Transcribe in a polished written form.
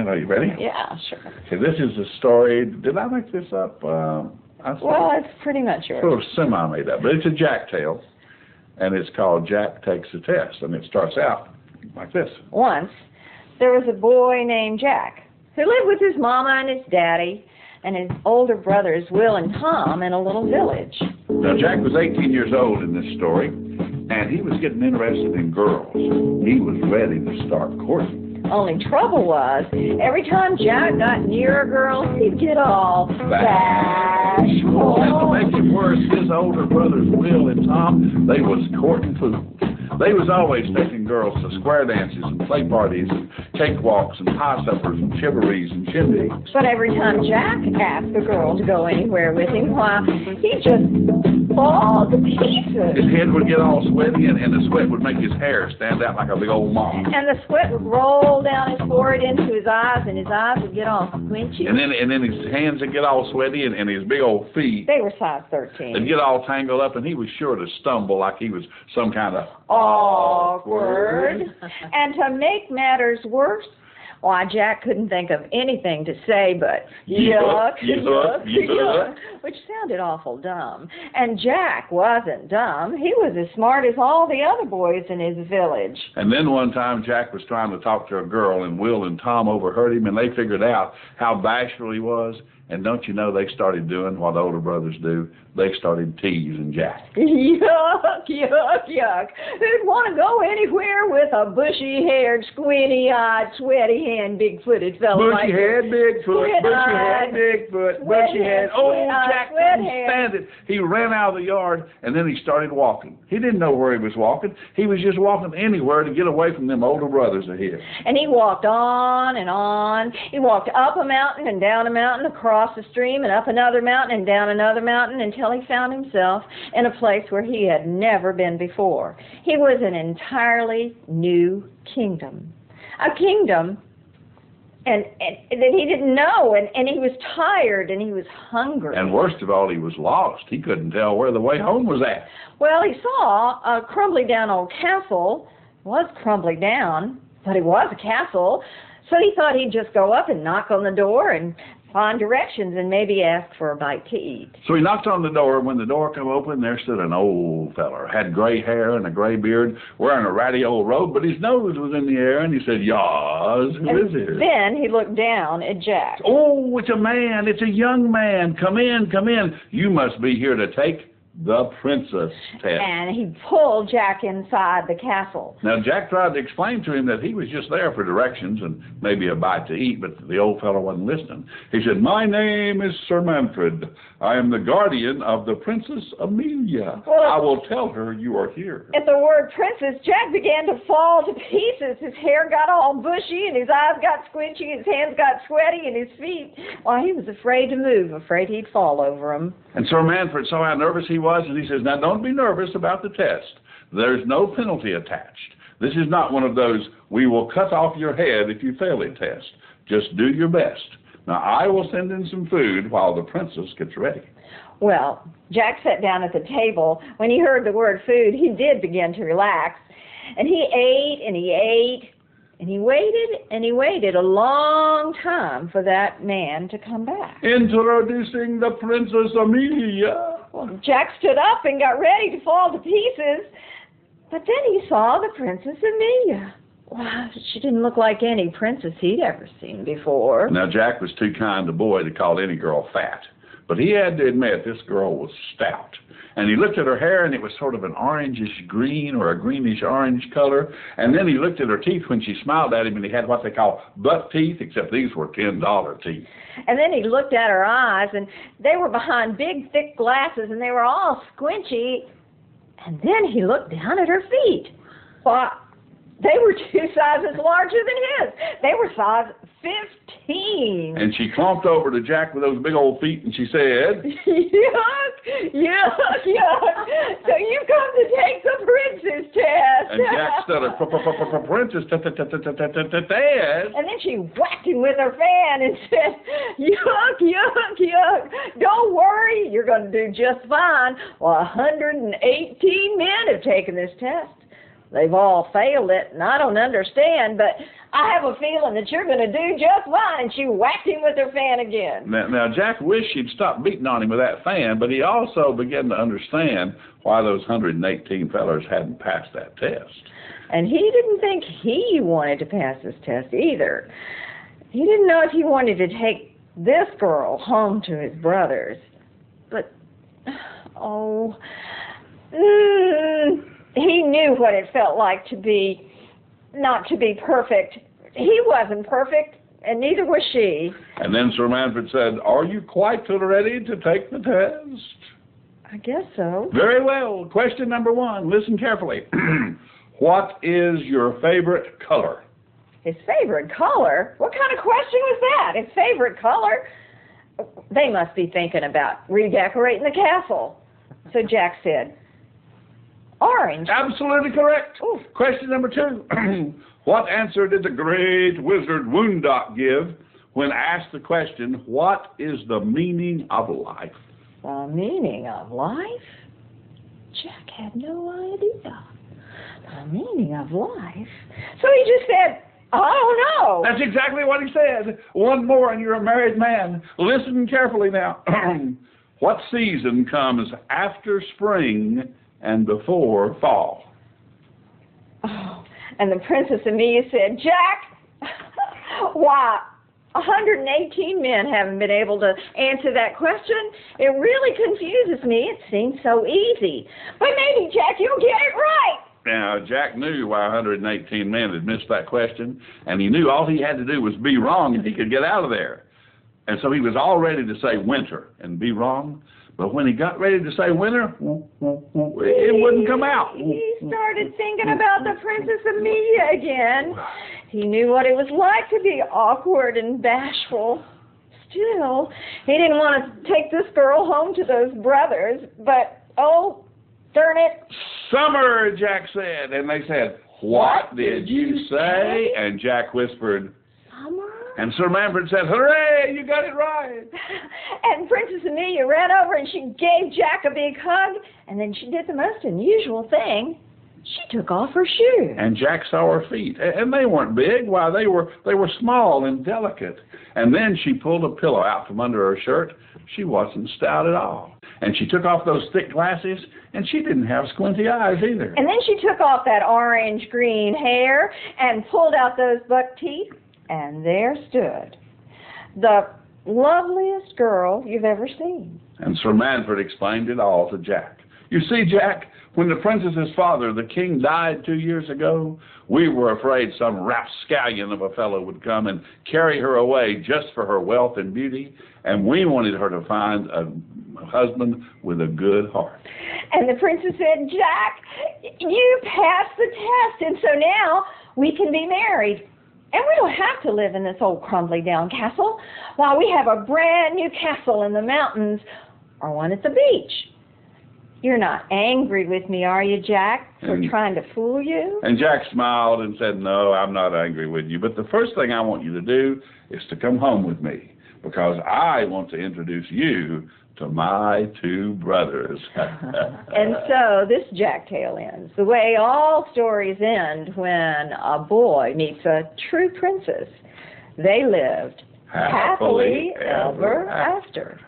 Are you ready? Yeah, sure. Okay, this is a story. Did I make this up? Well, it's pretty much yours. Sort of semi-made up, but it's a Jack tale, and it's called Jack Takes a Test, and it starts out like this. Once, there was a boy named Jack who lived with his mama and his daddy and his older brothers, Will and Tom, in a little village. Now, Jack was 18 years old in this story, and he was getting interested in girls. He was ready to start courting. Only trouble was, every time Jack got near a girl, he'd get all bashful. And to make it worse, his older brothers, Will and Tom, they was courting fool. They was always taking girls to square dances and play parties and cakewalks and pie suppers and chivalries and shindigs. But every time Jack asked a girl to go anywhere with him, why, he'd just fall to pieces. His head would get all sweaty, and the sweat would make his hair stand out like a big old mop. And the sweat would roll down his forehead into his eyes, and his eyes would get all squinchy. And then his hands would get all sweaty, and his big old feet. They were size 13. They'd get all tangled up, and he was sure to stumble like he was some kind of awkward. And to make matters worse, why, Jack couldn't think of anything to say but yuck, which sounded awful dumb. And Jack wasn't dumb. He was as smart as all the other boys in his village. And then one time Jack was trying to talk to a girl, and Will and Tom overheard him, and they figured out how bashful he was. And don't you know, they started doing what older brothers do? They started teasing Jack. Yuck, yuck, yuck. Who'd want to go anywhere with a bushy-haired, squinty-eyed, sweaty-hand, big-footed fellow like Bushy-head, Bigfoot, bushy-head, Bigfoot, bushy-head. Oh, Jack couldn't stand it. He ran out of the yard, and then he started walking. He didn't know where he was walking. He was just walking anywhere to get away from them older brothers of his. And he walked on and on. He walked up a mountain and down a mountain, across a stream and up another mountain and down another mountain until he found himself in a place where he had never been before. He was an entirely new kingdom. A kingdom and that he didn't know, and he was tired and he was hungry. And worst of all, he was lost. He couldn't tell where the way home was at. Well, he saw a crumbly down old castle. It was crumbly down, but it was a castle. So he thought he'd just go up and knock on the door and find directions and maybe ask for a bite to eat. So he knocked on the door, and when the door come open, there stood an old feller, had gray hair and a gray beard, wearing a ratty old robe, but his nose was in the air, and he said, "Yas, who is it?" Then he looked down at Jack. "Oh, it's a man, it's a young man. Come in, come in. You must be here to take the princess test." And he pulled Jack inside the castle. Now, Jack tried to explain to him that he was just there for directions and maybe a bite to eat, but the old fellow wasn't listening. He said, "My name is Sir Manfred. I am the guardian of the Princess Amelia. I will tell her you are here." At the word princess, Jack began to fall to pieces. His hair got all bushy, and his eyes got squinchy, his hands got sweaty, and his feet, well, he was afraid to move, afraid he'd fall over them. And Sir Manfred saw how nervous he was, and he says, "Now, don't be nervous about the test. There's no penalty attached. This is not one of those, we will cut off your head if you fail a test. Just do your best. Now, I will send in some food while the princess gets ready." Well, Jack sat down at the table. When he heard the word food, he did begin to relax. And he ate, and he ate, and he waited a long time for that man to come back. "Introducing the Princess Amelia." Well, Jack stood up and got ready to fall to pieces, but then he saw the Princess Amelia. Wow, she didn't look like any princess he'd ever seen before. Now, Jack was too kind a boy to call any girl fat, but he had to admit this girl was stout. And he looked at her hair, and it was sort of an orangish green or a greenish orange color. And then he looked at her teeth when she smiled at him, and he had what they call buck teeth, except these were $10 teeth. And then he looked at her eyes, and they were behind big, thick glasses, and they were all squinchy. And then he looked down at her feet. Why, they were 2 sizes larger than his. They were size 15. And she clumped over to Jack with those big old feet, and she said, "Yuck, yuck, yuck. So you've come to take the princess test." And Jack stuttered, "Princess test." And then she whacked him with her fan and said, "Yuck, yuck, yuck. Don't worry, you're going to do just fine. Well, 118 men have taken this test. They've all failed it, and I don't understand, but I have a feeling that you're going to do just fine." And she whacked him with her fan again. Now, Jack wished she'd stop beating on him with that fan, but he also began to understand why those 118 fellers hadn't passed that test. And he didn't think he wanted to pass this test either. He didn't know if he wanted to take this girl home to his brothers. But, he knew what it felt like not to be perfect. He wasn't perfect, and neither was she. And then Sir Manfred said, "Are you quite ready to take the test?" I guess so. Very well. Question number 1. Listen carefully. What is your favorite color? His favorite color? What kind of question was that? His favorite color? They must be thinking about redecorating the castle. So Jack said, "Orange." Absolutely correct. Ooh. Question number 2. What answer did the great wizard Woondock give when asked the question, "What is the meaning of life?" The meaning of life? Jack had no idea. The meaning of life? So he just said, "I don't know." That's exactly what he said. One more and you're a married man. Listen carefully now. What season comes after spring and before fall? Oh, and the Princess Amelia said, "Jack, why, 118 men haven't been able to answer that question. It really confuses me. It seems so easy. But maybe, Jack, you'll get it right." Now, Jack knew why 118 men had missed that question, and he knew all he had to do was be wrong and he could get out of there. And so he was all ready to say winter and be wrong, but when he got ready to say winter, it wouldn't come out. He started thinking about the Princess Amelia again. He knew what it was like to be awkward and bashful. Still, he didn't want to take this girl home to those brothers, but, oh, darn it. "Summer," Jack said. And they said, "What did you say?" And Jack whispered, "Summer?" And Sir Manfred said, "Hooray, you got it right." And Princess Amelia ran over and she gave Jack a big hug, and then she did the most unusual thing. She took off her shoes. And Jack saw her feet, and they weren't big. Why, they were small and delicate. And then she pulled a pillow out from under her shirt. She wasn't stout at all. And she took off those thick glasses, and she didn't have squinty eyes either. And then she took off that orange-green hair and pulled out those buck teeth, and there stood the loveliest girl you've ever seen. And Sir Manfred explained it all to Jack. "You see, Jack, when the princess's father, the king, died 2 years ago, we were afraid some rapscallion of a fellow would come and carry her away just for her wealth and beauty, and we wanted her to find a husband with a good heart." And the princess said, "Jack, you passed the test, and so now we can be married. And we don't have to live in this old crumbly down castle. Why, we have a brand new castle in the mountains or one at the beach. You're not angry with me, are you, Jack, for trying to fool you?" And Jack smiled and said, "No, I'm not angry with you. But the first thing I want you to do is to come home with me, because I want to introduce you to my 2 brothers." And so this Jack tale ends the way all stories end when a boy meets a true princess. They lived happily ever after.